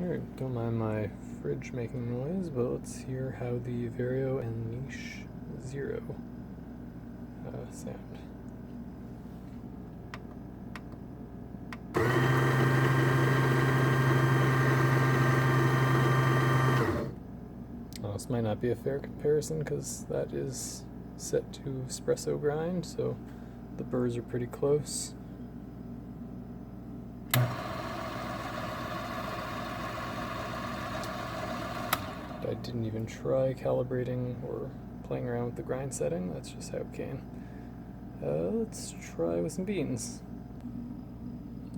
Alright, don't mind my fridge making noise, but let's hear how the Vario and Niche 0 sound. This might not be a fair comparison because that is set to espresso grind, so the burrs are pretty close. I didn't even try calibrating or playing around with the grind setting, that's just how it came. Let's try with some beans.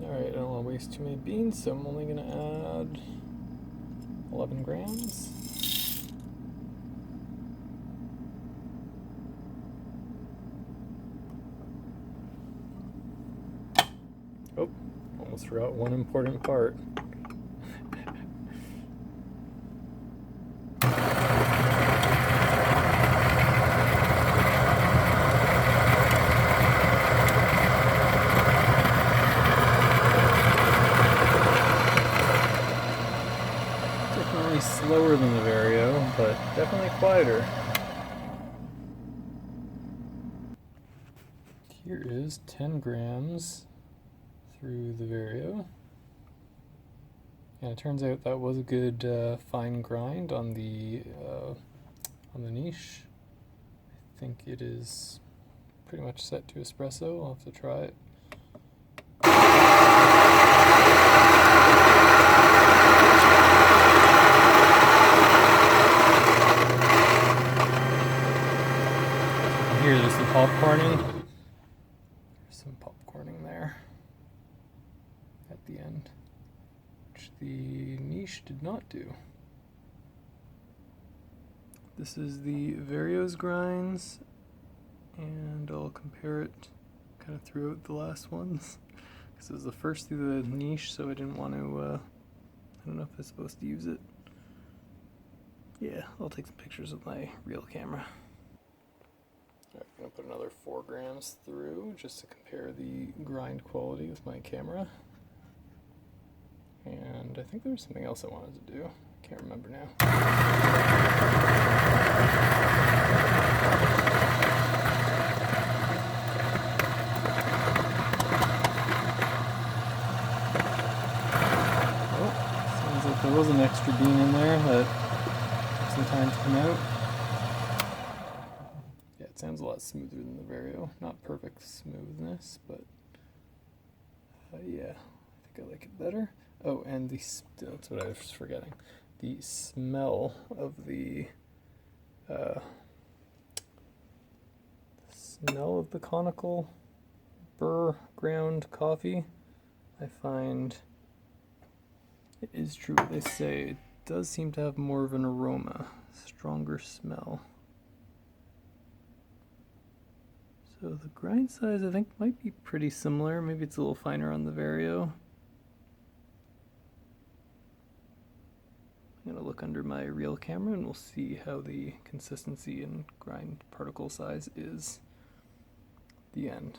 Alright, I don't want to waste too many beans, so I'm only going to add 11 grams. Oh, almost forgot one important part. Definitely slower than the Vario, but definitely quieter. Here is 10 grams through the Vario. And it turns out that was a good fine grind on the Niche. I think it is pretty much set to espresso. I'll have to try it. And here there's some popcorning. There's some popcorning there at the end, which the Niche did not do. This is the Vario's grinds, and I'll compare it kind of throughout the last ones. This is the first through the Niche, so I didn't want to, I don't know if I'm supposed to use it. Yeah, I'll take some pictures with my real camera. Alright, I'm going to put another 4 grams through just to compare the grind quality with my camera. And I think there was something else I wanted to do. I can't remember now. Oh, sounds like there was an extra bean in there that took some time to come out. Yeah, it sounds a lot smoother than the Vario. Not perfect smoothness, but yeah, I think I like it better. Oh, and that's what I was forgetting. The smell of the conical burr ground coffee, I find it is true what they say. It does seem to have more of an aroma, stronger smell. So the grind size I think might be pretty similar. Maybe it's a little finer on the Vario. I'm going to look under my real camera and we'll see how the consistency and grind particle size is at the end.